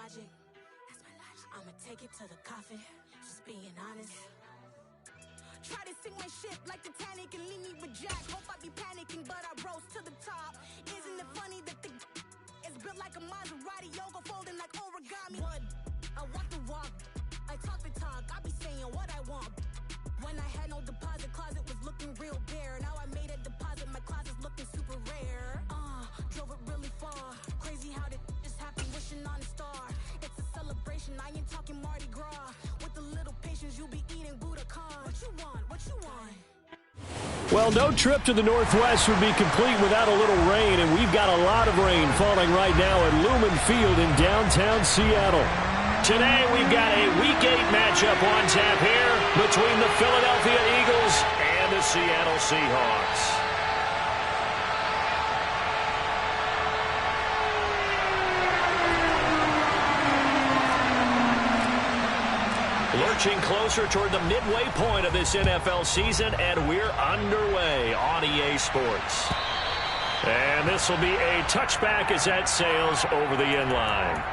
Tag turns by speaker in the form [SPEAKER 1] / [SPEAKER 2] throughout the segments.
[SPEAKER 1] logic. I'ma take it to the coffin, just being honest. Try to sing my shit like Titanic and leave me with Jack. Hope I be panicking, but I rose to the top. Isn't it funny that the is built like a Maserati, yoga folding like origami? What? I walk the walk, I talk the talk, I be saying what I want. When I had no deposit, closet was looking real bare. Now I made a deposit, my closet's looking super rare. Drove it really far, crazy how did just happen, wishing on a star. It's a celebration, I ain't talking Mardi Gras. With a little patience, you'll be eating Budokan. What you want, what you want?
[SPEAKER 2] Well, no trip to the Northwest would be complete without a little rain, and we've got a lot of rain falling right now at Lumen Field in downtown Seattle. Today, we've got a Week 8 matchup on tap here between the Philadelphia Eagles and the Seattle Seahawks. Lurching closer toward the midway point of this NFL season, and we're underway on EA Sports. And this will be a touchback as that sails over the end line.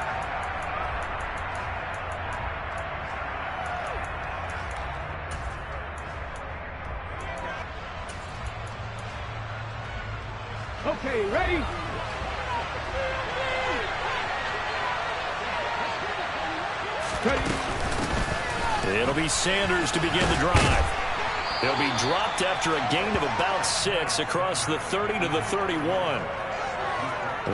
[SPEAKER 3] Okay, ready?
[SPEAKER 2] It'll be Sanders to begin the drive. He'll be dropped after a gain of about 6 across the 30 to the 31.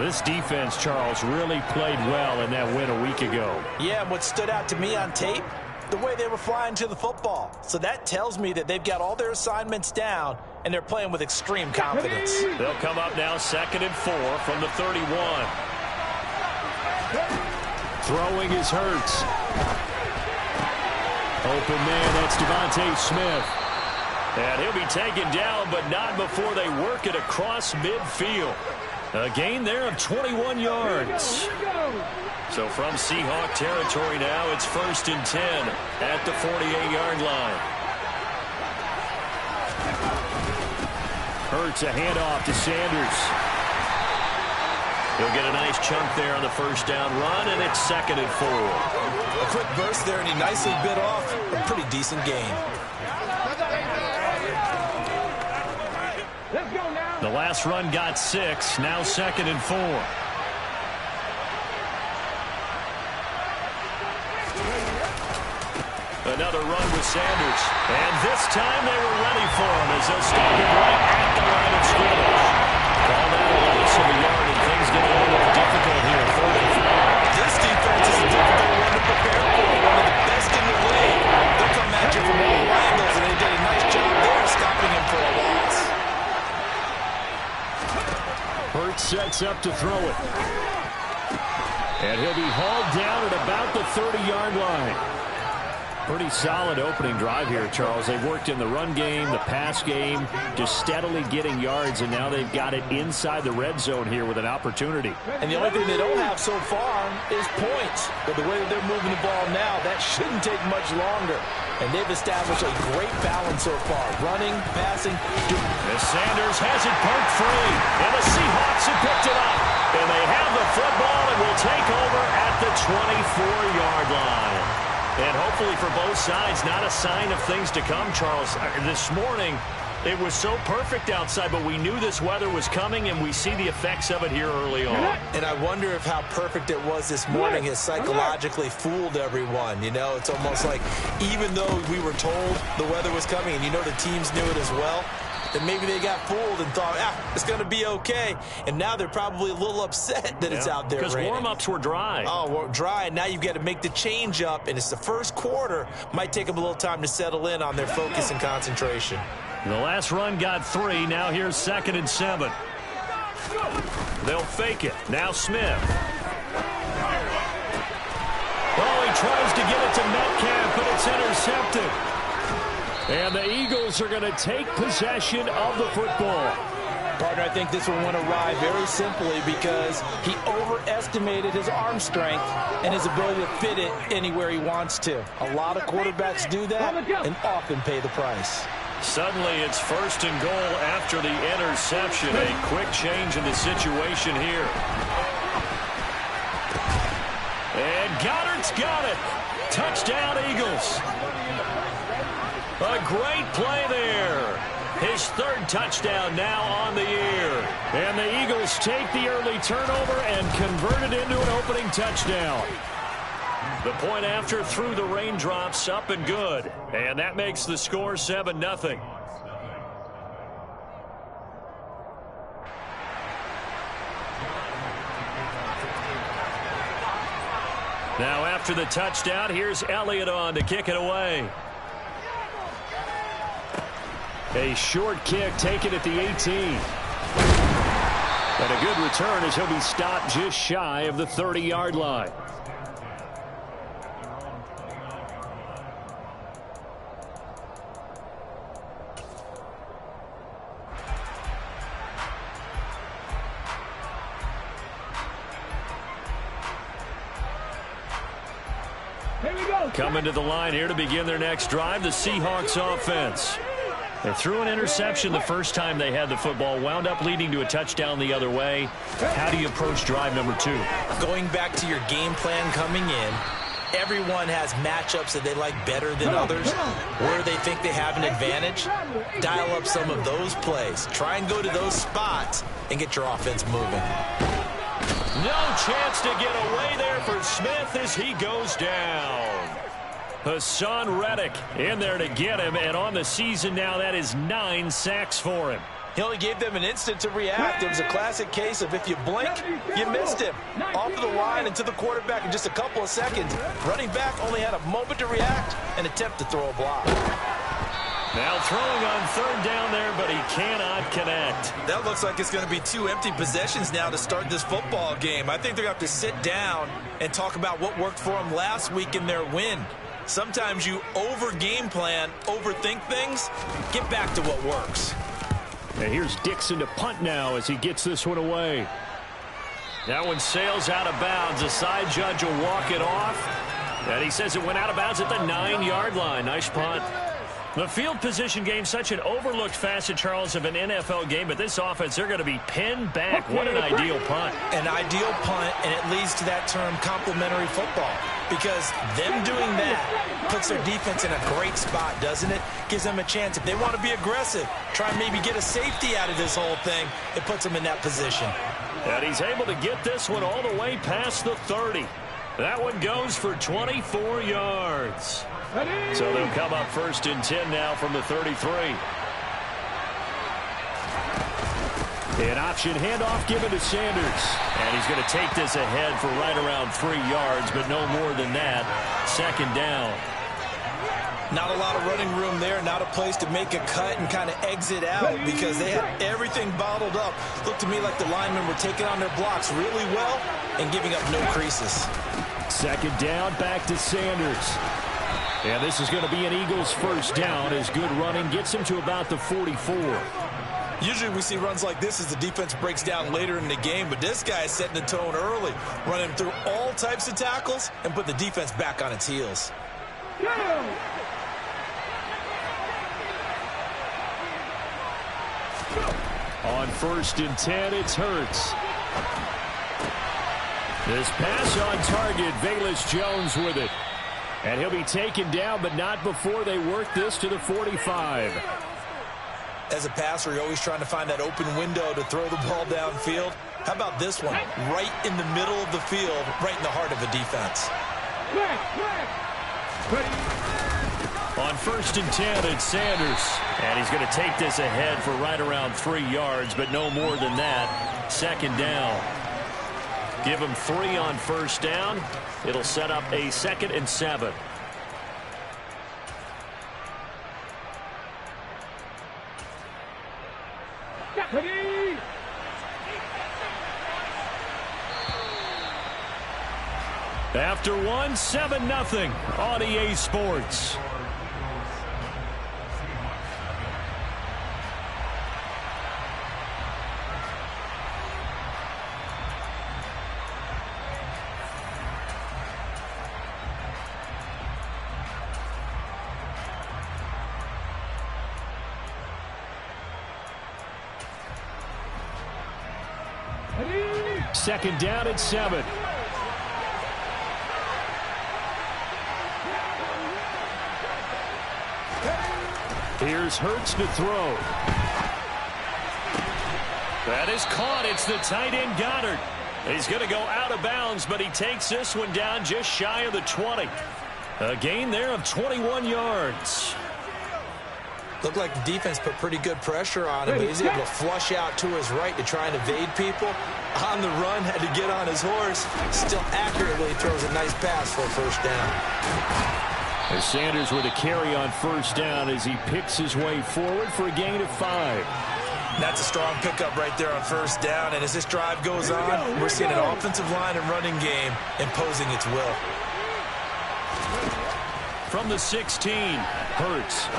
[SPEAKER 2] This defense, Charles, really played well in that win a week ago.
[SPEAKER 4] Yeah, and what stood out to me on tape, the way they were flying to the football. So that tells me that they've got all their assignments down, and they're playing with extreme confidence.
[SPEAKER 2] They'll come up now 2nd and 4 from the 31. Throwing is Hurts. Open man, that's Devontae Smith. And he'll be taken down, but not before they work it across midfield. A gain there of 21 yards. So from Seahawk territory now, it's 1st and 10 at the 48-yard line. Hurts a handoff to Sanders. He'll get a nice chunk there on the first down run, and it's 2nd and 4.
[SPEAKER 4] A quick burst there, and he nicely bit off a pretty decent gain.
[SPEAKER 2] The last run got 6, now 2nd and 4. Another run with Sanders. And this time they were ready for him as they'll stop him right at the line of scrimmage. Call that a loss of a yard, and things get a little more difficult here. 3rd and 4. This defense is a difficult one to prepare for. One of the best in the league. They'll come at you from all angles, and they did a nice job there stopping him for a loss. Hurts sets up to throw it. And he'll be hauled down at about the 30-yard line. Pretty solid opening drive here, Charles. They've worked in the run game, the pass game, just steadily getting yards, and now they've got it inside the red zone here with an opportunity. And the only thing they don't have so far is points. But the way that they're moving the ball now, that shouldn't take much longer. And they've established a great balance so far. Running, passing. As Sanders has it poked free. And the Seahawks have picked it up. And they have the football and will take over at the 24-yard line. And hopefully for both sides, not a sign of things to come, Charles. This morning, it was so perfect outside, but we knew this weather was coming, and we see the effects of it here early on. And I wonder if how perfect it was this morning has psychologically fooled everyone. You know, it's almost like even though we were told the weather was coming, and you know the teams knew it as well, then maybe they got fooled and thought, it's going to be okay. And now they're probably a little upset that it's out there raining. Because warm-ups were dry. Oh, well, dry, and now you've got to make the change up, and it's the first quarter. Might take them a little time to settle in on their focus and concentration. The last run got 3. Now here's 2nd and 7. They'll fake it. Now Smith. Oh, he tries to get it to Metcalf, but it's intercepted. And the Eagles are going to take possession of the football. Partner, I think this one went awry very simply because he overestimated his arm strength and his ability to fit it anywhere he wants to. A lot of quarterbacks do that and often pay the price. Suddenly it's 1st and goal after the interception. A quick change in the situation here. And Goddard's got it. Touchdown, Eagles. A great play there. His third touchdown now on the year. And the Eagles take the early turnover and convert it into an opening touchdown. The point after through the raindrops, up and good. And that makes the score 7-0. Now after the touchdown, here's Elliott on to kick it away. A short kick taken at the 18. And a good return as he'll be stopped just shy of the 30-yard line. Coming to the line here to begin their next drive, the Seahawks offense. They threw an interception the first time they had the football, wound up leading to a touchdown the other way. How do you approach drive number 2?
[SPEAKER 4] Going back to your game plan coming in, everyone has matchups that they like better than others. Where they think they have an advantage, dial up some of those plays. Try and go to those spots and get your offense moving.
[SPEAKER 2] No chance to get away there for Smith as he goes down. Hassan Reddick in there to get him, and on the season now, that is 9 sacks for him.
[SPEAKER 4] He only gave them an instant to react. It was a classic case of if you blink, you missed him. Off of the line and to the quarterback in just a couple of seconds. Running back only had a moment to react and attempt to throw a block.
[SPEAKER 2] Now throwing on third down there, but he cannot connect.
[SPEAKER 4] That looks like it's going to be 2 empty possessions now to start this football game. I think they're going to have to sit down and talk about what worked for them last week in their win. Sometimes you over-game plan, overthink things. Get back to what works.
[SPEAKER 2] And here's Dixon to punt now as he gets this one away. That one sails out of bounds. The side judge will walk it off. And he says it went out of bounds at the 9-yard line. Nice punt. The field position game, such an overlooked facet, Charles, of an NFL game. But this offense, they're going to be pinned back. What an ideal punt.
[SPEAKER 4] An ideal punt, and it leads to that term complementary football. Because them doing that puts their defense in a great spot, doesn't it? Gives them a chance. If they want to be aggressive, try and maybe get a safety out of this whole thing, it puts them in that position.
[SPEAKER 2] And he's able to get this one all the way past the 30. That one goes for 24 yards. So they'll come up 1st and 10 now from the 33. An option handoff given to Sanders. And he's going to take this ahead for right around 3 yards, but no more than that. 2nd down.
[SPEAKER 4] Not a lot of running room there, not a place to make a cut and kind of exit out because they had everything bottled up. Looked to me like the linemen were taking on their blocks really well and giving up no creases.
[SPEAKER 2] 2nd down, back to Sanders. And this is going to be an Eagles 1st down as good running gets him to about the 44.
[SPEAKER 4] Usually we see runs like this as the defense breaks down later in the game, but this guy is setting the tone early, running through all types of tackles and put the defense back on its heels.
[SPEAKER 2] On 1st and 10, it's Hurts. This pass on target, Velus Jones with it. And he'll be taken down, but not before they work this to the 45.
[SPEAKER 4] As a passer, you're always trying to find that open window to throw the ball downfield. How about this one? Right in the middle of the field, right in the heart of a defense.
[SPEAKER 2] On 1st and 10, it's Sanders. And he's going to take this ahead for right around 3 yards, but no more than that. 2nd down. Give him 3 on 1st down. It'll set up a 2nd and 7. After one, 7-0 on EA Sports. Second down at 7. Here's Hurts to throw. That is caught. It's the tight end Goddard. He's going to go out of bounds, but he takes this one down just shy of the 20. A gain there of 21 yards.
[SPEAKER 4] Looked like the defense put pretty good pressure on him, but he's able to flush out to his right to try and evade people. On the run, had to get on his horse. Still accurately throws a nice pass for a first down.
[SPEAKER 2] As Sanders with a carry on first down as he picks his way forward for a gain of 5.
[SPEAKER 4] That's a strong pickup right there on first down, and as this drive goes on, we're seeing an offensive line and running game imposing its will.
[SPEAKER 2] From the 16, Hurts.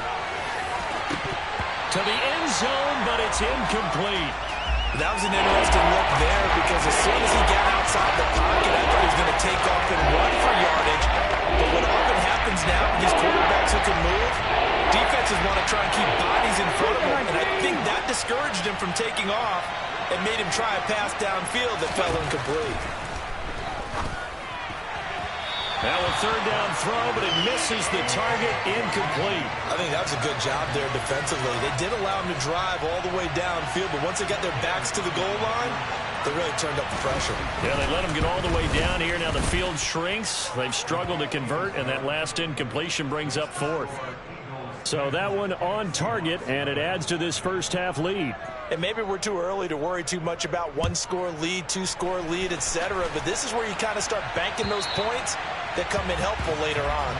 [SPEAKER 2] To the end zone, but it's incomplete.
[SPEAKER 4] That was an interesting look there because as soon as he got outside the pocket, I thought he was going to take off and run for yardage. But what often happens now with these quarterbacks who can move, defenses want to try and keep bodies in front of him. And I think that discouraged him from taking off and made him try a pass downfield that fell incomplete.
[SPEAKER 2] Now a third down throw, but it misses the target, incomplete.
[SPEAKER 4] I think that was a good job there defensively. They did allow him to drive all the way downfield, but once they got their backs to the goal line, they really turned up the pressure.
[SPEAKER 2] Yeah, they let him get all the way down here. Now the field shrinks. They've struggled to convert, and that last incompletion brings up 4th. So that one on target, and it adds to this first half lead.
[SPEAKER 4] And maybe we're too early to worry too much about 1-score lead, 2-score lead, etc. But this is where you kind of start banking those points that come in helpful later on.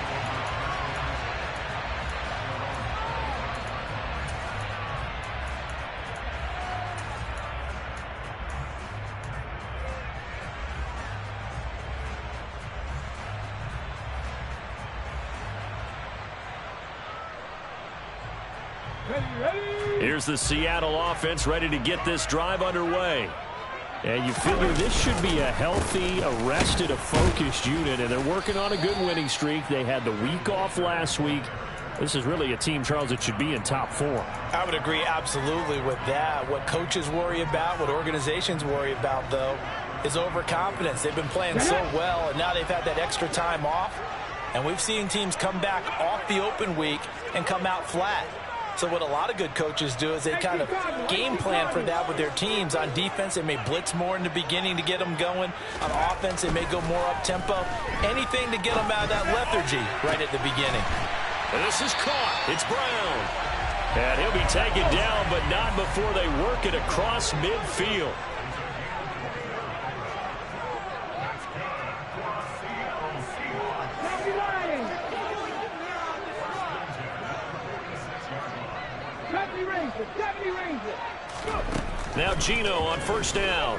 [SPEAKER 2] Here's the Seattle offense ready to get this drive underway. And you figure this should be a healthy, arrested, a focused unit, and they're working on a good winning streak. They had the week off last week. This is really a team, Charles, that should be in top 4.
[SPEAKER 4] I would agree absolutely with that. What coaches worry about, what organizations worry about, though, is overconfidence. They've been playing so well, and now they've had that extra time off. And we've seen teams come back off the open week and come out flat. So what a lot of good coaches do is they kind of game plan for that with their teams. On defense, they may blitz more in the beginning to get them going. On offense, they may go more up-tempo. Anything to get them out of that lethargy right at the beginning.
[SPEAKER 2] And this is caught. It's Brown. And he'll be taken down, but not before they work it across midfield. Now Gino on first down.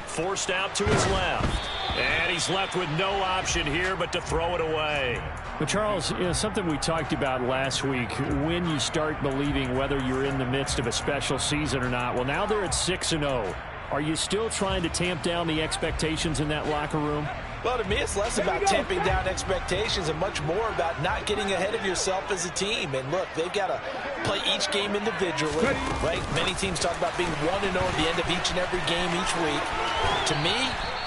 [SPEAKER 2] Forced out to his left. And he's left with no option here but to throw it away. But Charles, something we talked about last week, when you start believing whether you're in the midst of a special season or not. Well, now they're at 6-0. Are you still trying to tamp down the expectations in that locker room?
[SPEAKER 4] Well, to me, it's less about tamping down expectations and much more about not getting ahead of yourself as a team. And look, they've got to play each game individually, right? Many teams talk about being 1-0 at the end of each and every game each week. To me,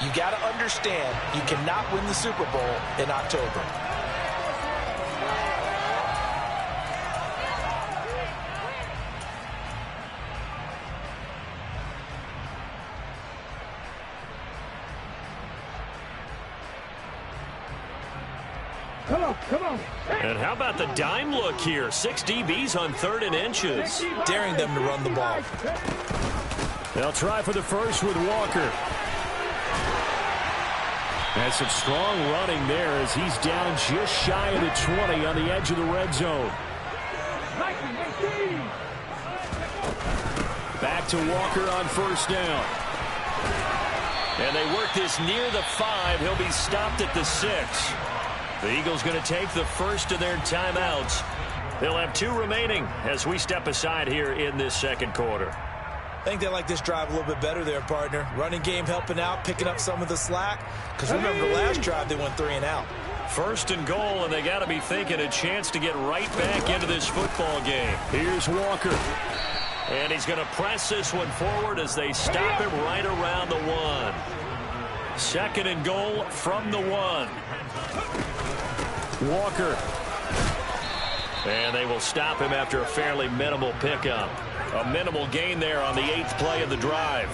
[SPEAKER 4] you got to understand you cannot win the Super Bowl in October.
[SPEAKER 3] Come on.
[SPEAKER 2] And how about the dime look here? 6 DBs on 3rd and inches.
[SPEAKER 4] Daring them to run the ball.
[SPEAKER 2] They'll try for the first with Walker. And some strong running there as he's down just shy of the 20 on the edge of the red zone. Back to Walker on first down. And they work this near the 5. He'll be stopped at the 6. The Eagles going to take the first of their timeouts. They'll have 2 remaining as we step aside here in this second quarter.
[SPEAKER 4] I think they like this drive a little bit better there, partner. Running game helping out, picking up some of the slack. Because remember, the last drive they went 3 and out.
[SPEAKER 2] First and goal, and they got to be thinking a chance to get right back into this football game. Here's Walker. And he's going to press this one forward as they stop him right around the 1. Second and goal from the 1. Walker. And they will stop him after a fairly minimal pickup. A minimal gain there on the 8th play of the drive.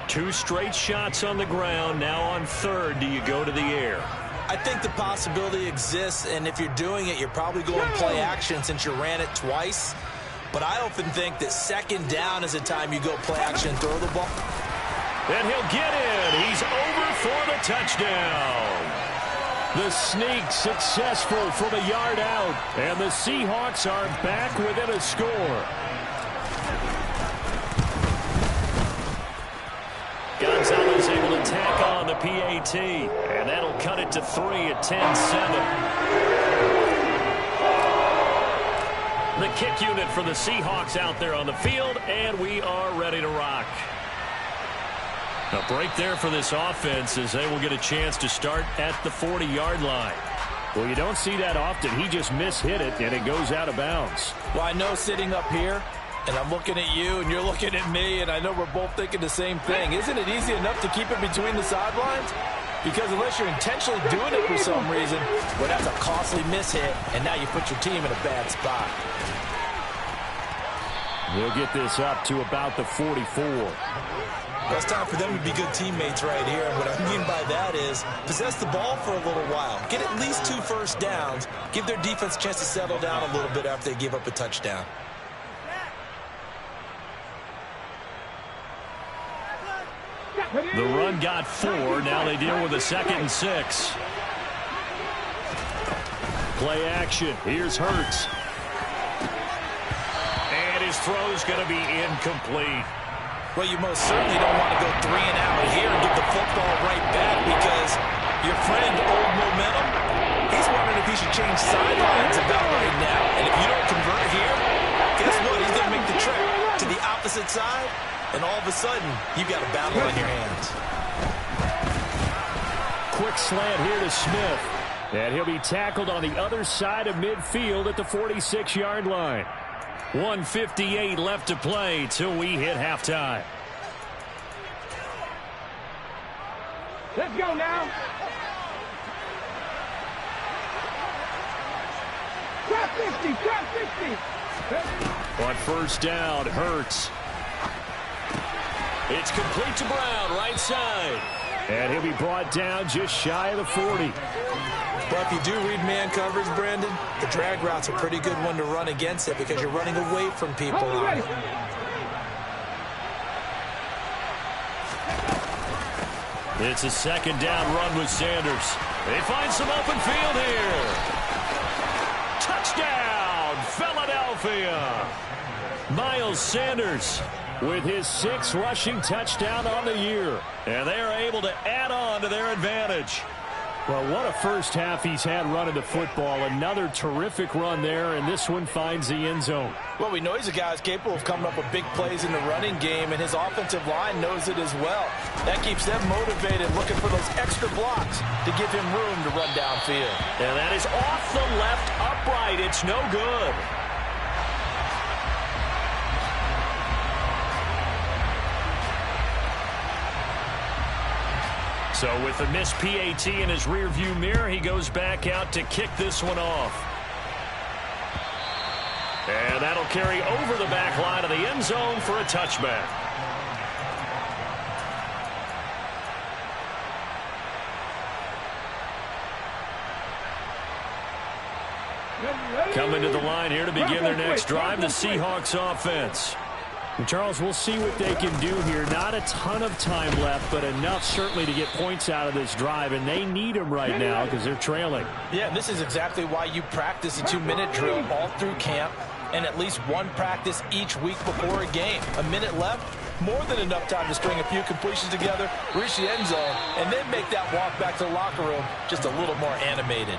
[SPEAKER 2] 2 straight shots on the ground. Now on 3rd, do you go to the air?
[SPEAKER 4] I think the possibility exists, and if you're doing it, you're probably going play action since you ran it twice. But I often think that 2nd down is the time you go play action and throw the ball.
[SPEAKER 2] And he'll get in. He's over for the touchdown. The sneak successful from a yard out. And the Seahawks are back within a score. Gonzalez able to tack on the PAT. And that'll cut it to 3 at 10-7. The kick unit for the Seahawks out there on the field. And we are ready to rock. A break there for this offense as they will get a chance to start at the 40-yard line. Well, you don't see that often. He just mishit it, and it goes out of bounds.
[SPEAKER 4] Well, I know sitting up here, and I'm looking at you, and you're looking at me, and I know we're both thinking the same thing. Isn't it easy enough to keep it between the sidelines? Because unless you're intentionally doing it for some reason, well, that's a costly mishit, and now you put your team in a bad spot.
[SPEAKER 2] We'll get this up to about the 44.
[SPEAKER 4] Well, it's time for them to be good teammates right here. And what I mean by that is possess the ball for a little while. Get at least 2 first downs. Give their defense a chance to settle down a little bit after they give up a touchdown.
[SPEAKER 2] The run got 4. Now they deal with a 2nd and 6. Play action. Here's Hurts. And his throw's going to be incomplete.
[SPEAKER 4] Well, you most certainly don't want to go 3 and out here and give the football right back because your friend, Old Momentum, he's wondering if he should change sidelines about right now. And if you don't convert here, guess what? He's going to make the trip to the opposite side, and all of a sudden, you've got a battle on your hands.
[SPEAKER 2] Quick slant here to Smith. And he'll be tackled on the other side of midfield at the 46-yard line. 1:58 left to play till we hit halftime.
[SPEAKER 3] Let's go now. Trap 50, trap 50.
[SPEAKER 2] On 1st down, Hurts. It's complete to Brown, right side. And he'll be brought down just shy of the 40.
[SPEAKER 4] But if you do read man coverage, Brandon, the drag route's a pretty good one to run against it because you're running away from people on it.
[SPEAKER 2] It's a 2nd down run with Sanders. They find some open field here. Touchdown, Philadelphia. Miles Sanders with his 6th rushing touchdown on the year. And they are able to add on to their advantage. Well, what a first half he's had running the football. Another terrific run there, and this one finds the end zone.
[SPEAKER 4] Well, we know he's a guy who's capable of coming up with big plays in the running game, and his offensive line knows it as well. That keeps them motivated, looking for those extra blocks to give him room to run downfield.
[SPEAKER 2] And that is off the left upright. It's no good. So with the missed PAT in his rearview mirror, he goes back out to kick this one off. And that'll carry over the back line of the end zone for a touchback. Coming to the line here to begin their next drive, the Seahawks offense. And Charles, we'll see what they can do here. Not a ton of time left, but enough certainly to get points out of this drive, and they need them right now because they're trailing.
[SPEAKER 4] Yeah, this is exactly why you practice a 2-minute drill all through camp and at least one practice each week before a game. A minute left, more than enough time to string a few completions together, reach the end zone, and then make that walk back to the locker room just a little more animated.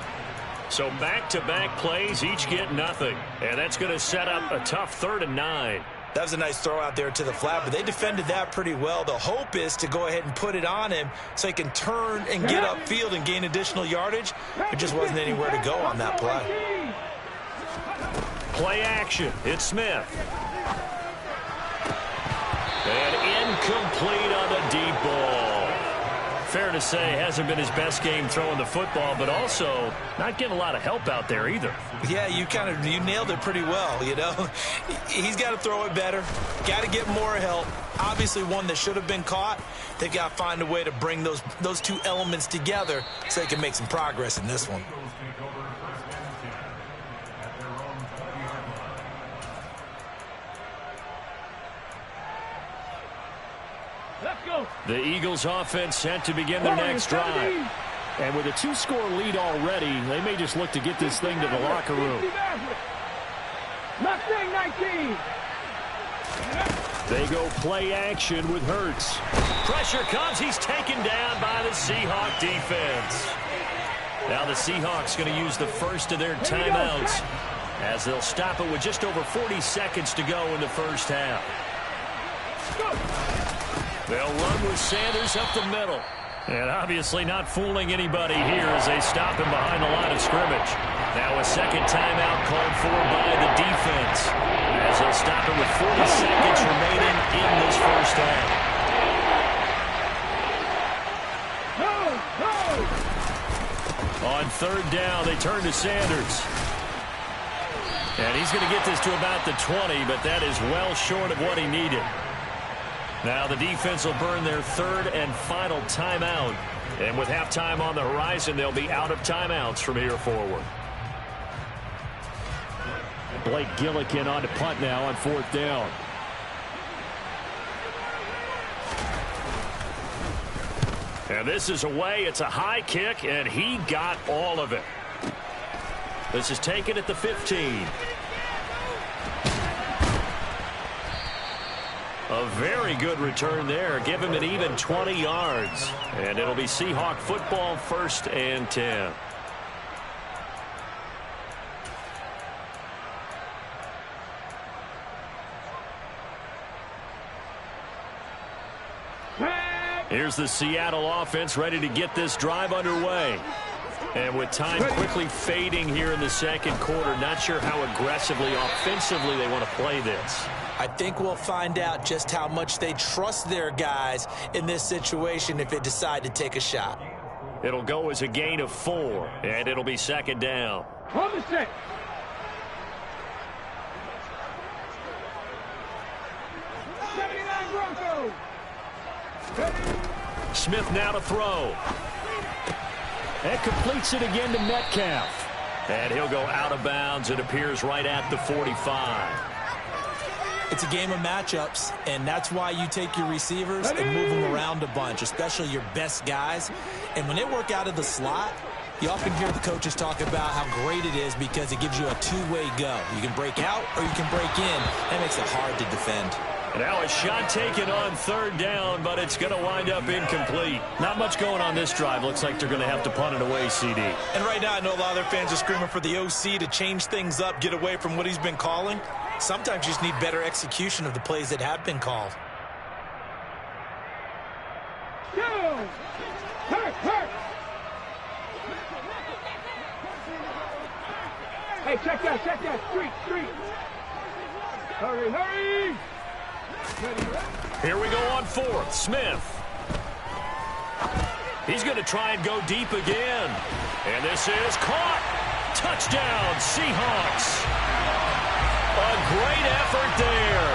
[SPEAKER 2] So back-to-back plays, each get nothing, and that's going to set up a tough 3rd and 9.
[SPEAKER 4] That was a nice throw out there to the flat, but they defended that pretty well. The hope is to go ahead and put it on him so he can turn and get upfield and gain additional yardage. There just wasn't anywhere to go on that play.
[SPEAKER 2] Play action. It's Smith. And incomplete on the deep ball. fair to say, hasn't been his best game throwing the football, but also not getting a lot of help out there either.
[SPEAKER 4] Yeah, you nailed it pretty well, you know. He's got to throw it better, got to get more help. Obviously one that should have been caught. They've got to find a way to bring those two elements together so they can make some progress in this one.
[SPEAKER 2] The Eagles offense set to begin their next drive. And with a 2-score lead already, they may just look to get this thing to the locker room.
[SPEAKER 3] Mustang 19.
[SPEAKER 2] They go play action with Hurts. Pressure comes. He's taken down by the Seahawk defense. Now the Seahawks going to use the first of their timeouts as they'll stop it with just over 40 seconds to go in the first half. They'll run with Sanders up the middle. And obviously not fooling anybody here as they stop him behind the line of scrimmage. Now a second timeout called for by the defense as they'll stop it with 40 seconds remaining in this first half. On third down, they turn to Sanders. And he's going to get this to about the 20, but that is well short of what he needed. Now the defense will burn their third and final timeout. And with halftime on the horizon, they'll be out of timeouts from here forward. Blake Gillikin on to punt now on fourth down. And this is away. It's a high kick, and he got all of it. This is taken at the 15. A very good return there. Give him an even 20 yards. And it'll be Seahawk football, 1st and 10. Here's the Seattle offense ready to get this drive underway. And with time quickly fading here in the second quarter, not sure how aggressively, offensively they want to play this.
[SPEAKER 4] I think we'll find out just how much they trust their guys in this situation if they decide to take a shot.
[SPEAKER 2] It'll go as a gain of 4, and it'll be second down.
[SPEAKER 3] On the 6.
[SPEAKER 2] Smith now to throw. And completes it again to Metcalf. And he'll go out of bounds. It appears right at the 45.
[SPEAKER 4] It's a game of matchups, and that's why you take your receivers and move them around a bunch, especially your best guys. And when they work out of the slot, you often hear the coaches talk about how great it is because it gives you a two-way go. You can break out or you can break in. That makes it hard to defend.
[SPEAKER 2] Now a shot taken on third down, but it's going to wind up incomplete. Not much going on this drive. Looks like they're going to have to punt it away, CD.
[SPEAKER 4] And right now I know a lot of their fans are screaming for the OC to change things up, get away from what he's been calling. Sometimes you just need better execution of the plays that have been called.
[SPEAKER 3] Hey, check that. Street. Hurry.
[SPEAKER 2] Here we go on fourth. Smith. He's going to try and go deep again. And this is caught. Touchdown, Seahawks. A great effort there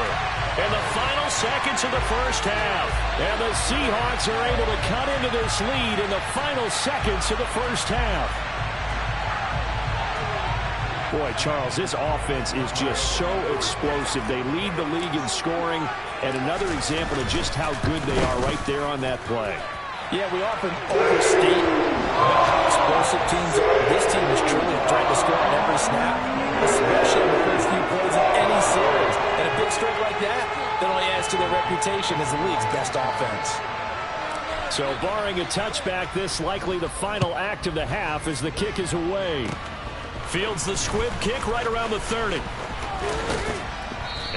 [SPEAKER 2] in the final seconds of the first half. And the Seahawks are able to cut into this lead in the final seconds of the first half. Boy, Charles, this offense is just so explosive. They lead the league in scoring, and another example of just how good they are right there on that play.
[SPEAKER 4] Yeah, we often overstate how explosive teams are. This team is truly trying to score on every snap, especially in the first few plays of any series. And a big streak like that only adds to their reputation as the league's best offense.
[SPEAKER 2] So barring a touchback, this likely the final act of the half as the kick is away. Fields the squib kick right around the 30.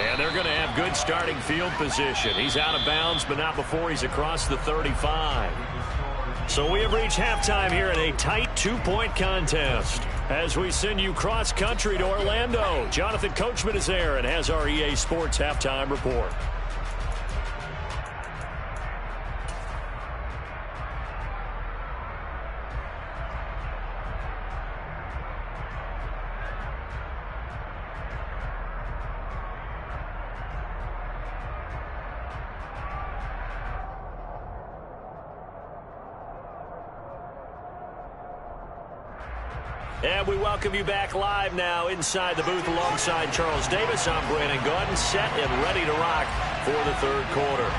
[SPEAKER 2] And they're going to have good starting field position. He's out of bounds, but not before he's across the 35. So we have reached halftime here in a tight 2-point contest. As we send you cross-country to Orlando, Jonathan Coachman is there and has our EA Sports halftime report. And we welcome you back live now inside the booth alongside Charles Davis. I'm Brandon Gaudin, set and ready to rock for the third quarter.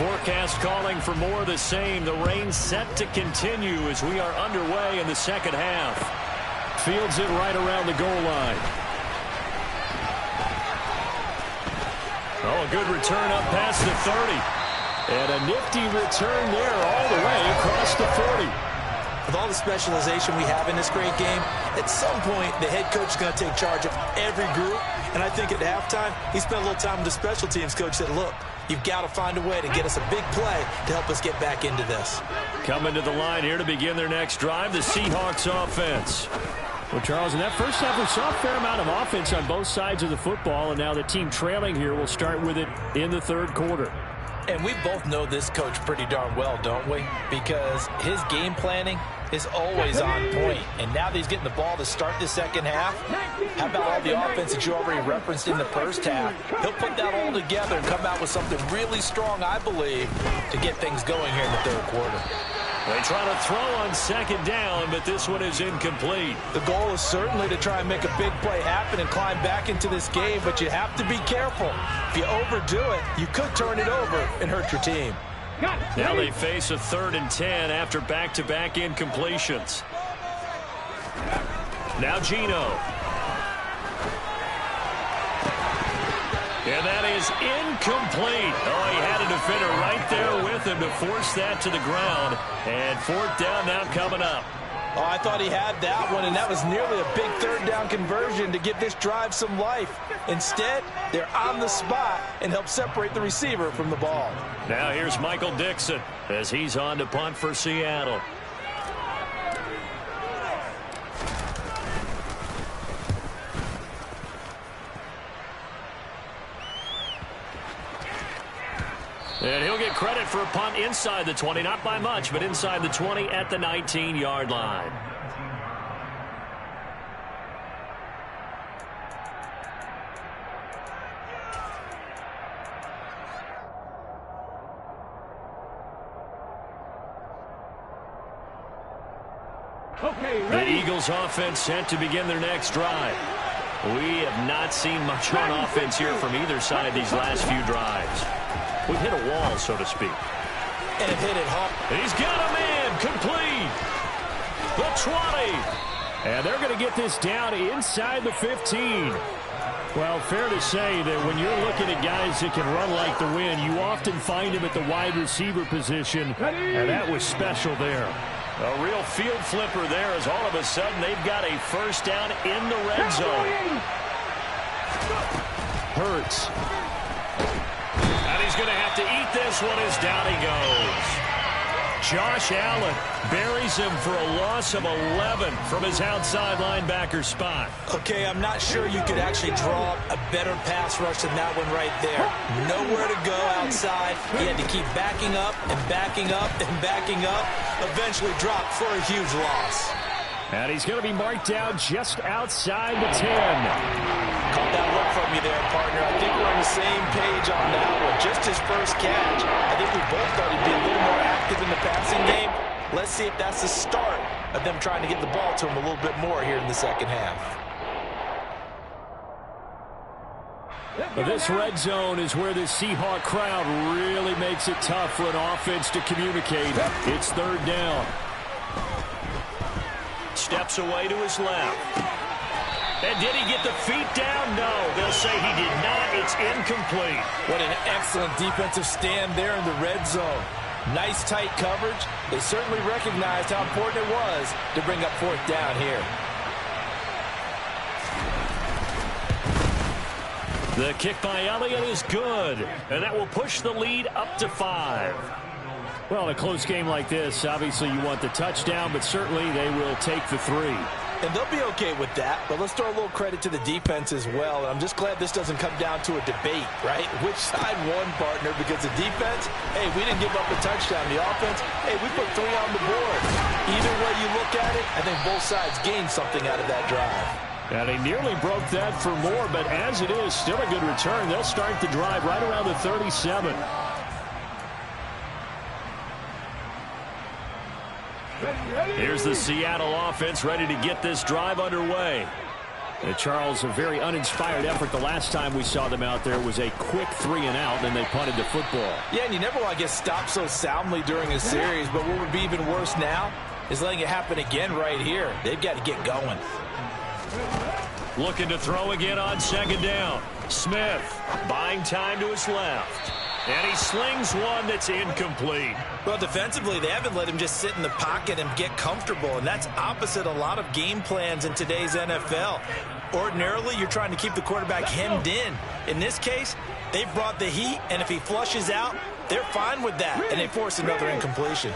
[SPEAKER 2] Forecast calling for more of the same. The rain set to continue as we are underway in the second half. Fields it right around the goal line. Oh, a good return up past the 30. And a nifty return there all the way across the 40.
[SPEAKER 4] With all the specialization we have in this great game, at some point the head coach is going to take charge of every group. And I think at halftime, he spent a little time with the special teams coach said, look, you've got to find a way to get us a big play to help us get back into this.
[SPEAKER 2] Coming to the line here to begin their next drive, the Seahawks offense.
[SPEAKER 5] Well, Charles, in that first half, we saw a fair amount of offense on both sides of the football, and now the team trailing here will start with it in the third quarter.
[SPEAKER 4] And we both know this coach pretty darn well, don't we? Because his game planning is always on point. And now that he's getting the ball to start the second half, how about all the offense that you already referenced in the first half? He'll put that all together and come out with something really strong, I believe, to get things going here in the third quarter.
[SPEAKER 2] They try to throw on second down, but this one is incomplete.
[SPEAKER 4] The goal is certainly to try and make a big play happen and climb back into this game, but you have to be careful. If you overdo it, you could turn it over and hurt your team.
[SPEAKER 2] Now they face a 3rd and 10 after back-to-back incompletions. Now Gino. And that is incomplete. Oh, he had a defender right there with him to force that to the ground. And 4th down now coming up.
[SPEAKER 4] Oh, I thought he had that one, and that was nearly a big 3rd down conversion to give this drive some life. Instead, they're on the spot and help separate the receiver from the ball.
[SPEAKER 2] Now here's Michael Dixon as he's on to punt for Seattle. And he'll get credit for a punt inside the 20, not by much, but inside the 20 at the 19-yard line. The Eagles offense set to begin their next drive. We have not seen much on offense here from either side these last few drives. We've hit a wall, so to speak.
[SPEAKER 4] And it hit it hard.
[SPEAKER 2] He's got a man complete. The 20.
[SPEAKER 5] And they're going to get this down inside the 15. Well, fair to say that when you're looking at guys that can run like the wind, you often find them at the wide receiver position, and that was special there.
[SPEAKER 2] A real field flipper there as all of a sudden they've got a first down in the red zone.
[SPEAKER 5] Hurts.
[SPEAKER 2] And he's going to have to eat this one as down he goes. Josh Allen buries him for a loss of 11 from his outside linebacker spot.
[SPEAKER 4] Okay, I'm not sure you could actually draw a better pass rush than that one right there. Nowhere to go outside. He had to keep backing up and backing up and backing up. Eventually dropped for a huge loss.
[SPEAKER 5] And he's going to be marked down just outside the 10.
[SPEAKER 4] Caught that look from you there, partner. I think we're on the same page on that one. Just his first catch. I think we both thought he'd be a little more active in the passing game. Let's see if that's the start of them trying to get the ball to him a little bit more here in the second half.
[SPEAKER 5] This red zone is where the Seahawk crowd really makes it tough for an offense to communicate. It's 3rd down.
[SPEAKER 2] Steps away to his left. And did he get the feet down? No. They'll say he did not. It's incomplete.
[SPEAKER 4] What an excellent defensive stand there in the red zone. Nice tight coverage. They certainly recognized how important it was to bring up 4th down here.
[SPEAKER 2] The kick by Elliott is good. And that will push the lead up to 5.
[SPEAKER 5] Well, in a close game like this, obviously you want the touchdown, but certainly they will take the 3.
[SPEAKER 4] And they'll be okay with that, but let's throw a little credit to the defense as well. And I'm just glad this doesn't come down to a debate, right? Which side won, partner? Because the defense, hey, we didn't give up a touchdown. The offense, hey, we put 3 on the board. Either way you look at it, I think both sides gained something out of that drive.
[SPEAKER 5] And he nearly broke that for more, but as it is, still a good return. They'll start the drive right around the 37.
[SPEAKER 2] Here's the Seattle offense ready to get this drive underway.
[SPEAKER 5] Charles, a very uninspired effort. The last time we saw them out there was a quick 3-and-out, and they punted the football.
[SPEAKER 4] Yeah, and you never want to get stopped so soundly during a series, but what would be even worse now is letting it happen again right here. They've got to get going.
[SPEAKER 2] Looking to throw again on second down. Smith buying time to his left. And he slings one that's incomplete.
[SPEAKER 4] Well, defensively, they haven't let him just sit in the pocket and get comfortable, and that's opposite a lot of game plans in today's NFL. Ordinarily, you're trying to keep the quarterback hemmed in. In this case, they've brought the heat, and if he flushes out, they're fine with that, and they force another incompletion.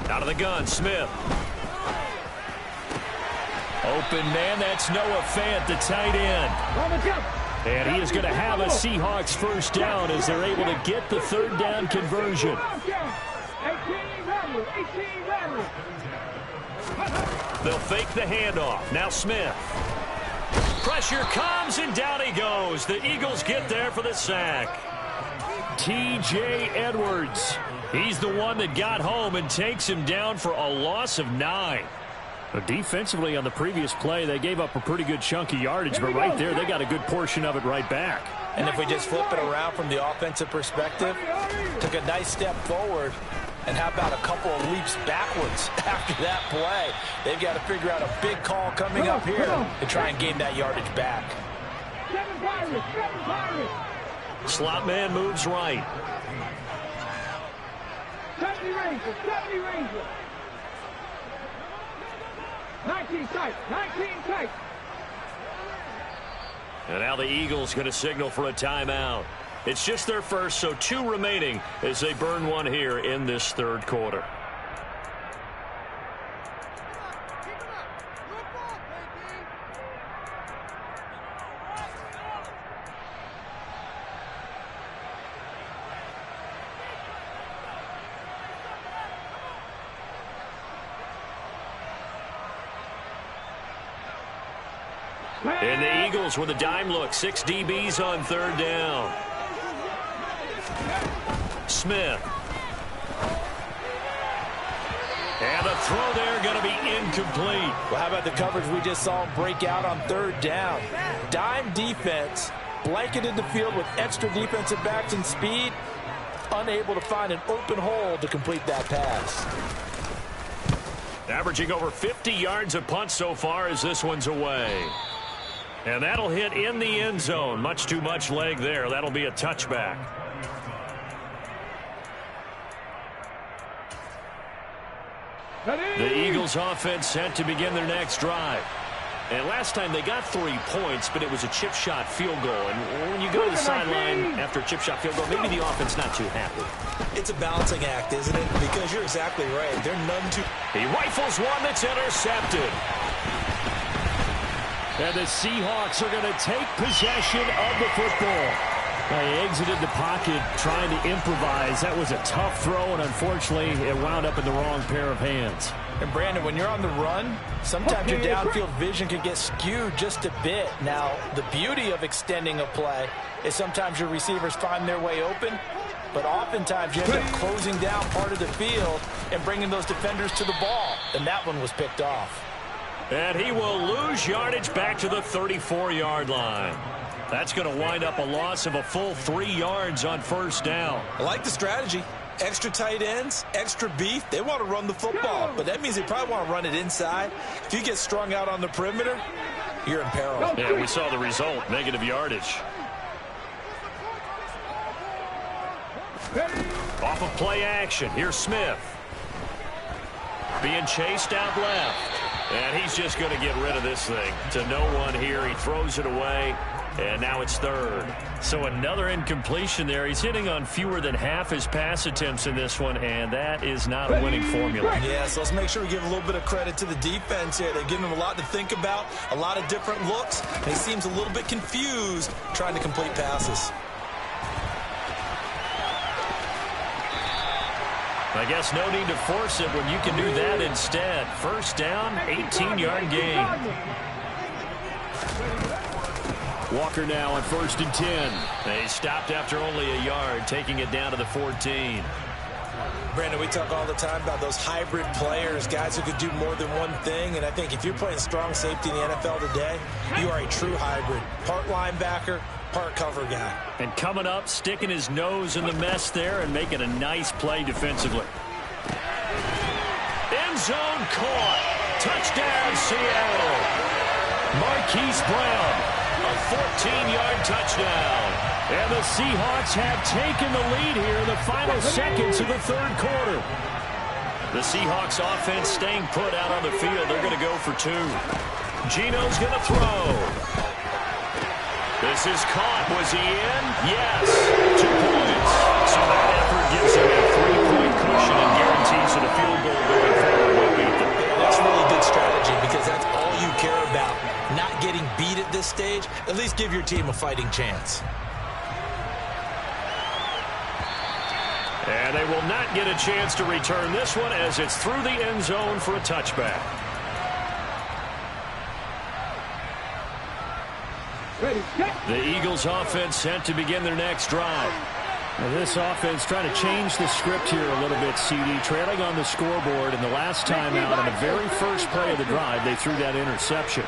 [SPEAKER 2] Out of the gun, Smith. Open man, that's Noah Fant, the tight end.
[SPEAKER 5] And he is going to have a Seahawks first down as they're able to get the third down conversion.
[SPEAKER 2] They'll fake the handoff. Now Smith. Pressure comes, and down he goes. The Eagles get there for the sack.
[SPEAKER 5] T.J. Edwards.
[SPEAKER 2] He's the one that got home and takes him down for a loss of 9.
[SPEAKER 5] Defensively on the previous play, they gave up a pretty good chunk of yardage, but right there, they got a good portion of it right back.
[SPEAKER 4] And if we just flip it around from the offensive perspective, took a nice step forward, and how about a couple of leaps backwards after that play? They've got to figure out a big call coming up here to try and gain that yardage back.
[SPEAKER 2] Slot man moves right.
[SPEAKER 3] 70 Ranger. 19 tight.
[SPEAKER 2] And now the Eagles going to signal for a timeout. It's just their first, so 2 remaining as they burn one here in this third quarter. And the Eagles with a dime look. 6 DBs on third down. Smith. And the throw there going to be incomplete.
[SPEAKER 4] Well, how about the coverage we just saw break out on third down? Dime defense, blanketed the field with extra defensive backs and speed, unable to find an open hole to complete that pass.
[SPEAKER 2] Averaging over 50 yards a punt so far as this one's away. And that'll hit in the end zone. Much too much leg there. That'll be a touchback. The Eagles offense set to begin their next drive. And last time they got 3 points, but it was a chip shot field goal. And when you go to the sideline after a chip shot field goal, maybe the offense not too happy.
[SPEAKER 4] It's a balancing act, isn't it? Because you're exactly right. They're none too...
[SPEAKER 2] He rifles one that's intercepted.
[SPEAKER 5] And the Seahawks are going to take possession of the football. They exited the pocket trying to improvise. That was a tough throw, and unfortunately, it wound up in the wrong pair of hands.
[SPEAKER 4] And Brandon, when you're on the run, sometimes your downfield vision can get skewed just a bit. Now, the beauty of extending a play is sometimes your receivers find their way open, but oftentimes you end up closing down part of the field and bringing those defenders to the ball. And that one was picked off.
[SPEAKER 2] And he will lose yardage back to the 34-yard line. That's going to wind up a loss of a full 3 yards on first down.
[SPEAKER 4] I like the strategy. Extra tight ends, extra beef. They want to run the football, but that means they probably want to run it inside. If you get strung out on the perimeter, you're in peril.
[SPEAKER 2] Yeah, we saw the result, negative yardage. Off of play action, here's Smith. Being chased out left. And he's just going to get rid of this thing to no one here. He throws it away, and now it's third. So another incompletion there. He's hitting on fewer than half his pass attempts in this one, and that is not a winning formula.
[SPEAKER 4] Yeah, so let's make sure we give a little bit of credit to the defense here. They're giving him a lot to think about, a lot of different looks, and he seems a little bit confused trying to complete passes.
[SPEAKER 2] I guess no need to force it when you can do that instead. First down, 18-yard gain.
[SPEAKER 5] Walker now on 1st and 10.
[SPEAKER 2] They stopped after only a yard, taking it down to the 14.
[SPEAKER 4] Brandon, we talk all the time about those hybrid players, guys who could do more than one thing. And I think if you're playing strong safety in the NFL today, you are a true hybrid. Part linebacker, part cover guy.
[SPEAKER 5] And coming up, sticking his nose in the mess there and making a nice play defensively. End zone caught. Touchdown, Seattle. Marquise Brown, a 14-yard touchdown. And the Seahawks have taken the lead here in the final seconds of the third quarter. The Seahawks offense staying put out on the field. They're going to go for 2. Gino's going to throw. This is caught. Was he in? Yes. 2 points. So that effort gives him a 3-point cushion and guarantees that a field goal going forward will beat them.
[SPEAKER 4] That's really good strategy because that's all you care about. Not getting beat at this stage. At least give your team a fighting chance.
[SPEAKER 5] And they will not get a chance to return this one as it's through the end zone for a touchback. The Eagles offense set to begin their next drive. Now this offense trying to change the script here a little bit, CD. Trailing on the scoreboard, and the last time out on the very first play of the drive, they threw that interception.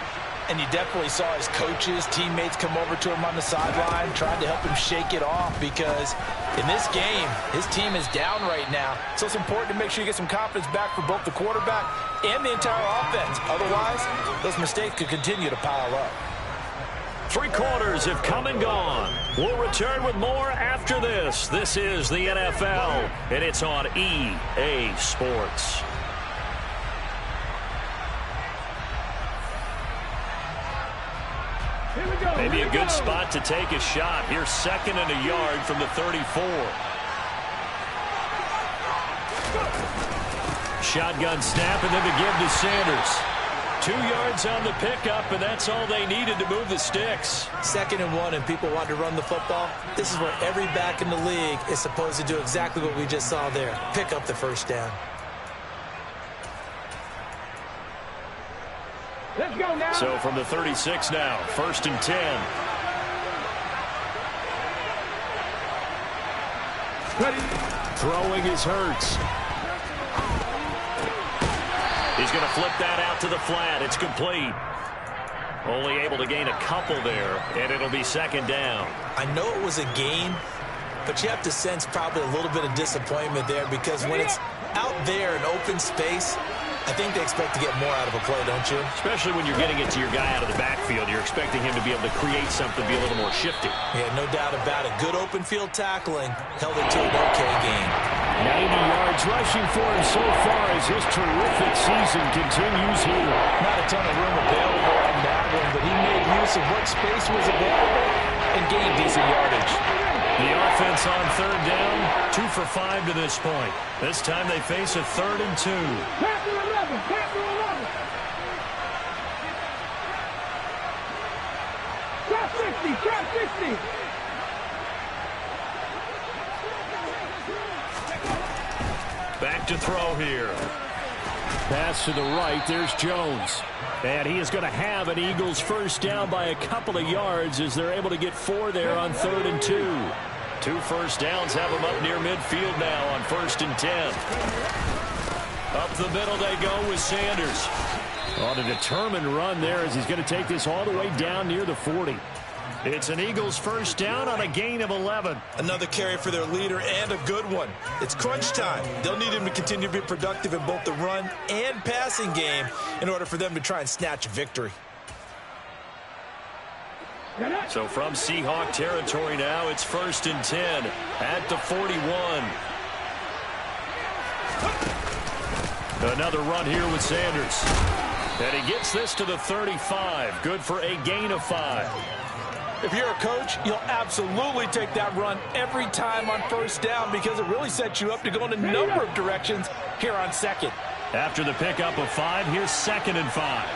[SPEAKER 4] And you definitely saw his coaches, teammates come over to him on the sideline, trying to help him shake it off because in this game, his team is down right now. So it's important to make sure you get some confidence back for both the quarterback and the entire offense. Otherwise, those mistakes could continue to pile up.
[SPEAKER 5] 3 quarters have come and gone. We'll return with more after this. This is the NFL, and it's on EA Sports. Maybe a good spot to take a shot. Here's 2nd and a yard from the 34. Shotgun snap, and then the give to Sanders. 2 yards on the pickup, and that's all they needed to move the sticks.
[SPEAKER 4] 2nd and 1, and people want to run the football. This is where every back in the league is supposed to do exactly what we just saw there. Pick up the first down.
[SPEAKER 3] Let's go now.
[SPEAKER 5] So from the 36 now, 1st and 10.
[SPEAKER 3] Ready.
[SPEAKER 5] Throwing is Hurts. He's going to flip that out to the flat. It's complete. Only able to gain a couple there, and it'll be 2nd down.
[SPEAKER 4] I know it was a gain, but you have to sense probably a little bit of disappointment there because when it's out there in open space, I think they expect to get more out of a play, don't you?
[SPEAKER 5] Especially when you're getting it to your guy out of the backfield. You're expecting him to be able to create something, be a little more shifty.
[SPEAKER 4] Yeah, no doubt about it. Good open field tackling. Held it to an okay game.
[SPEAKER 5] 90 yards rushing for him so far as his terrific season continues here.
[SPEAKER 4] Not a ton of room available on that one, but he made use of what space was available and gained decent yardage.
[SPEAKER 5] The offense on 3rd down, 2 for 5 to this point. This time they face a 3rd and 2.
[SPEAKER 3] Pass to 11. Pass to 11. Trap 60. Trap 60.
[SPEAKER 5] Back to throw here. Pass to the right. There's Jones. And he is going to have an Eagles first down by a couple of yards as they're able to get 4 there on 3rd and 2. 2 first downs have them up near midfield now on 1st and 10. Up the middle they go with Sanders. On a determined run there as he's going to take this all the way down near the 40. It's an Eagles first down on a gain of 11.
[SPEAKER 4] Another carry for their leader and a good one. It's crunch time. They'll need him to continue to be productive in both the run and passing game in order for them to try and snatch a victory.
[SPEAKER 5] So from Seahawk territory now, it's 1st and 10 at the 41. Another run here with Sanders. And he gets this to the 35. Good for a gain of 5.
[SPEAKER 4] If you're a coach, you'll absolutely take that run every time on first down because it really sets you up to go in a number of directions here on 2nd.
[SPEAKER 5] After the pickup of 5, here's 2nd and 5.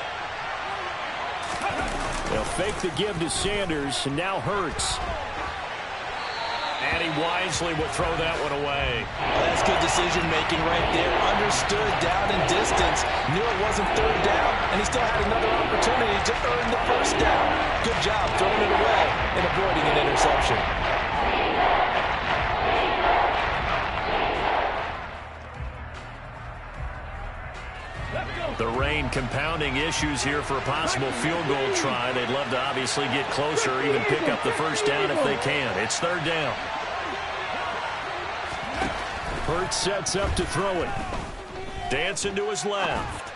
[SPEAKER 5] They'll fake the give to Sanders, and now Hurts. And he wisely would throw that one away.
[SPEAKER 4] That's good decision-making right there. Understood down and distance. Knew it wasn't third down, and he still had another opportunity to earn the first down. Good job throwing it away and avoiding an interception.
[SPEAKER 5] The rain compounding issues here for a possible field goal try. They'd love to obviously get closer or even pick up the first down if they can. It's third down. Hurts sets up to throw it. Dancing to his left.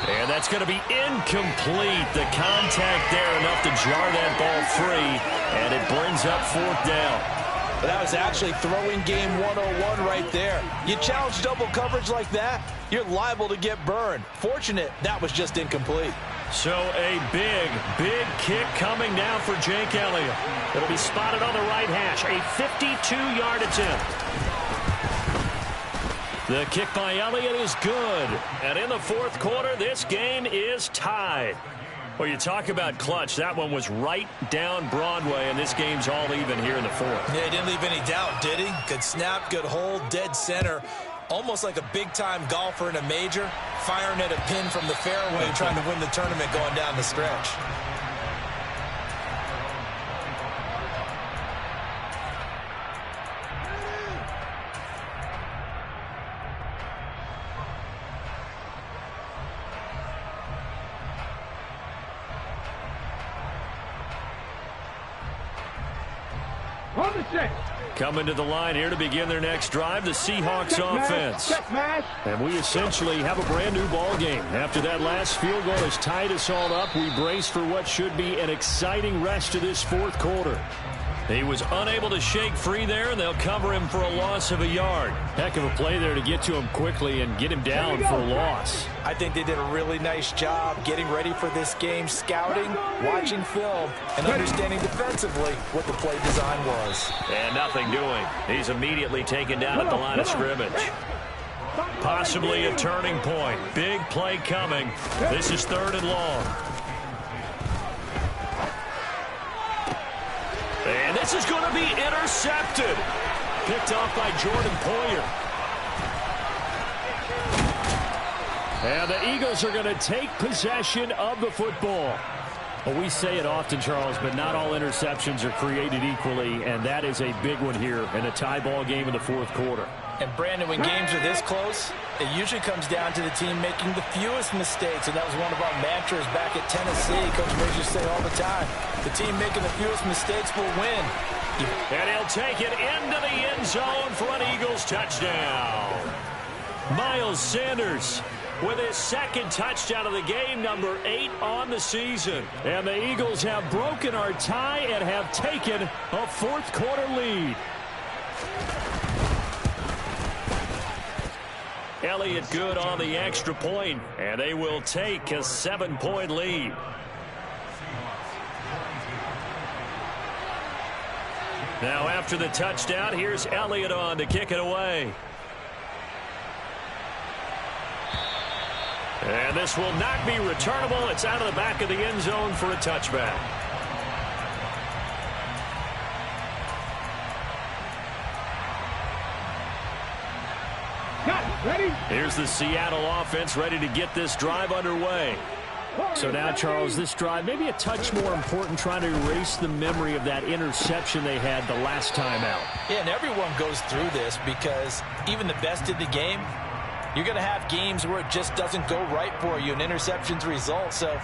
[SPEAKER 5] And that's going to be incomplete. The contact there enough to jar that ball free. And it brings up fourth down.
[SPEAKER 4] But that was actually throwing game 101 right there. You challenge double coverage like that, you're liable to get burned. Fortunate that was just incomplete.
[SPEAKER 5] So a big kick coming now for Jake Elliott. It'll be spotted on the right hash. A 52-yard attempt. The kick by Elliott is good. And in the fourth quarter, this game is tied. Well, you talk about clutch. That one was right down Broadway, and this game's all even here in the fourth.
[SPEAKER 4] Yeah, he didn't leave any doubt, did he? Good snap, good hold, dead center. Almost like a big-time golfer in a major, firing at a pin from the fairway, trying to win the tournament going down the stretch.
[SPEAKER 5] Coming to the line here to begin their next drive, the Seahawks offense. And we essentially have a brand new ball game. After that last field goal has tied us all up, we brace for what should be an exciting rest of this fourth quarter. He was unable to shake free there, and they'll cover him for a loss of a yard. Heck of a play there to get to him quickly and get him down for a loss.
[SPEAKER 4] I think they did a really nice job getting ready for this game, scouting, watching film, and understanding defensively what the play design was.
[SPEAKER 5] And nothing doing. He's immediately taken down at the line of scrimmage. Possibly a turning point. Big play coming. This is third and long. And this is going to be intercepted. Picked off by Jordan Poyer. And the Eagles are going to take possession of the football. Well, we say it often, Charles, but not all interceptions are created equally, and that is a big one here in a tie ball game in the fourth quarter.
[SPEAKER 4] And, Brandon, when games are this close, it usually comes down to the team making the fewest mistakes, and that was one of our mantras back at Tennessee. Coach Mays used to say all the time, the team making the fewest mistakes will win.
[SPEAKER 5] And he'll take it into the end zone for an Eagles touchdown. Miles Sanders with his second touchdown of the game, number 8 on the season. And the Eagles have broken our tie and have taken a fourth quarter lead. Elliott good on the extra point, and they will take a 7-point lead. Now after the touchdown, here's Elliott on to kick it away. And this will not be returnable. It's out of the back of the end zone for a touchback.
[SPEAKER 3] Ready?
[SPEAKER 5] Here's the Seattle offense ready to get this drive underway. So now, Charles, this drive maybe a touch more important, trying to erase the memory of that interception they had the last time out.
[SPEAKER 4] Yeah, and everyone goes through this because even the best in the game, you're going to have games where it just doesn't go right for you, and interceptions result. So,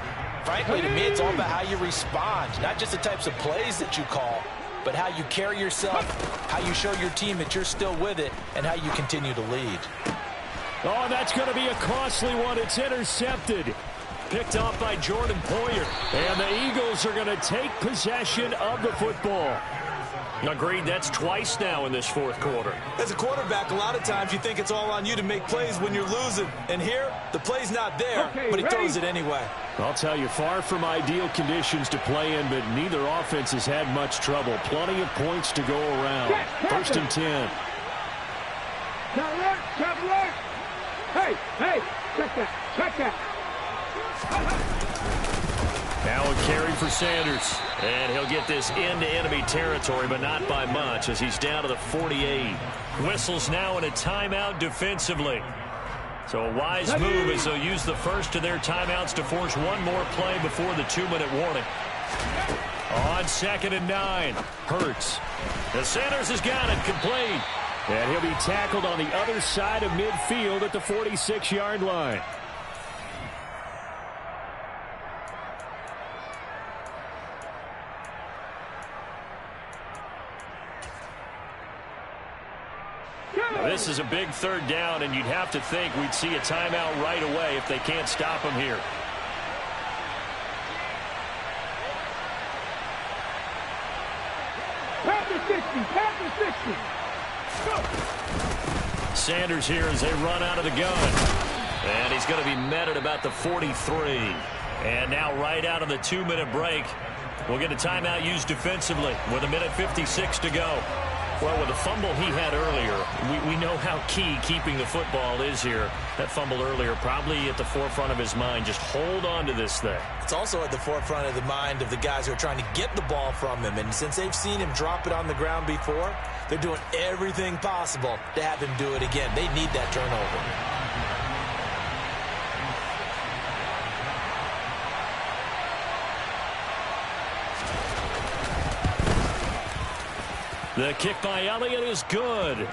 [SPEAKER 4] frankly, to me, it's all about how you respond, not just the types of plays that you call, but how you carry yourself, how you show your team that you're still with it, and how you continue to lead.
[SPEAKER 5] Oh, that's going to be a costly one. It's intercepted. Picked off by Jordan Poyer. And the Eagles are going to take possession of the football. Agreed, that's twice now in this fourth quarter.
[SPEAKER 4] As a quarterback, a lot of times you think it's all on you to make plays when you're losing. And here, the play's not there, but he throws it anyway.
[SPEAKER 5] I'll tell you, far from ideal conditions to play in, but neither offense has had much trouble. Plenty of points to go around. First and 10.
[SPEAKER 3] Top alert. Hey, check that.
[SPEAKER 5] Now a carry for Sanders.
[SPEAKER 2] And he'll get this into enemy territory, but not by much as he's down to the 48.
[SPEAKER 5] Whistles now in a timeout defensively. So a wise move as they'll use the first of their timeouts to force one more play before the 2-minute warning. On 2nd and 9, Hurts. The Sanders has got it, complete. And he'll be tackled on the other side of midfield at the 46-yard line. This is a big 3rd down, and you'd have to think we'd see a timeout right away if they can't stop him here. Sanders here as they run out of the gun.
[SPEAKER 2] And he's going to be met at about the 43.
[SPEAKER 5] And now right out of the 2-minute break, we'll get a timeout used defensively with 1:56 to go. Well, with the fumble he had earlier, we know how key keeping the football is here. That fumble earlier probably at the forefront of his mind. Just hold on to this thing.
[SPEAKER 4] It's also at the forefront of the mind of the guys who are trying to get the ball from him. And since they've seen him drop it on the ground before, they're doing everything possible to have him do it again. They need that turnover.
[SPEAKER 5] The kick by Elliott is good.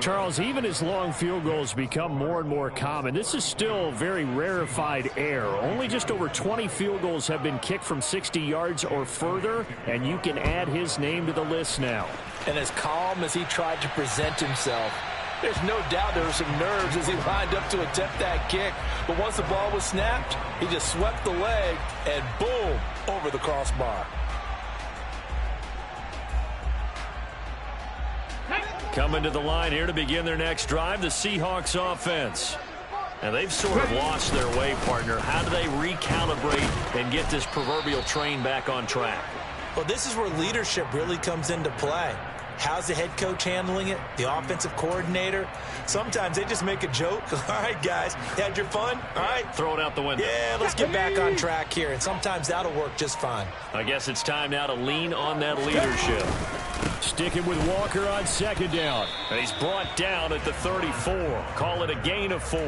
[SPEAKER 5] Charles, even as long field goals become more and more common, this is still very rarefied air. Only just over 20 field goals have been kicked from 60 yards or further, and you can add his name to the list now.
[SPEAKER 4] And as calm as he tried to present himself, there's no doubt there were some nerves as he lined up to attempt that kick. But once the ball was snapped, he just swept the leg and boom, over the crossbar.
[SPEAKER 5] Coming to the line here to begin their next drive, the Seahawks offense. And they've sort of lost their way, partner. How do they recalibrate and get this proverbial train back on track?
[SPEAKER 4] Well, this is where leadership really comes into play. How's the head coach handling it? The offensive coordinator? Sometimes they just make a joke. All right, guys, you had your fun? All right.
[SPEAKER 2] Throw it out the window.
[SPEAKER 4] Yeah, let's get back on track here. And sometimes that'll work just fine.
[SPEAKER 2] I guess it's time now to lean on that leadership.
[SPEAKER 5] Sticking with Walker on 2nd down. And he's brought down at the 34. Call it a gain of 4.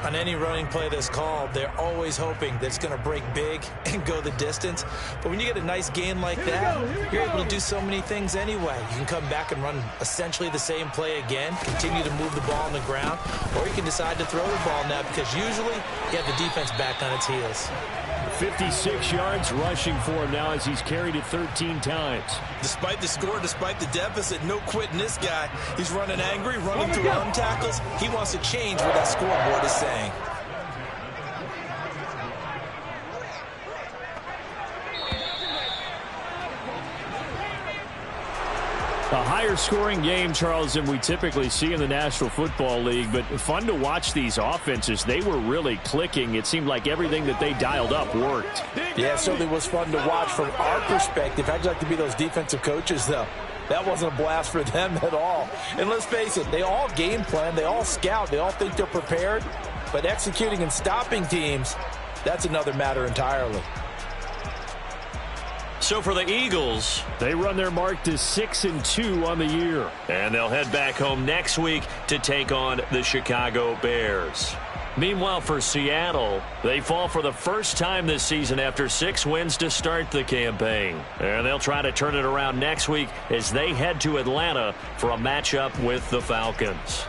[SPEAKER 4] On any running play that's called, they're always hoping that it's going to break big and go the distance. But when you get a nice gain like that, you're able to do so many things anyway. You can come back and run essentially the same play again, continue to move the ball on the ground, or you can decide to throw the ball now because usually you have the defense back on its heels.
[SPEAKER 5] 56 yards rushing for him now as he's carried it 13 times.
[SPEAKER 4] Despite the score, despite the deficit, no quitting this guy. He's running angry, running through arm tackles. He wants to change what that scoreboard is saying.
[SPEAKER 5] A higher scoring game, Charles, than we typically see in the National Football League, but fun to watch these offenses. They were really clicking. It seemed like everything that they dialed up worked.
[SPEAKER 4] Yeah, it certainly was fun to watch from our perspective. How'd you like to be those defensive coaches, though? That wasn't a blast for them at all. And let's face it, they all game plan, they all scout, they all think they're prepared, but executing and stopping teams, that's another matter entirely.
[SPEAKER 2] So for the Eagles,
[SPEAKER 5] they run their mark to 6-2 on the year.
[SPEAKER 2] And they'll head back home next week to take on the Chicago Bears. Meanwhile, for Seattle, they fall for the first time this season after 6 wins to start the campaign. And they'll try to turn it around next week as they head to Atlanta for a matchup with the Falcons.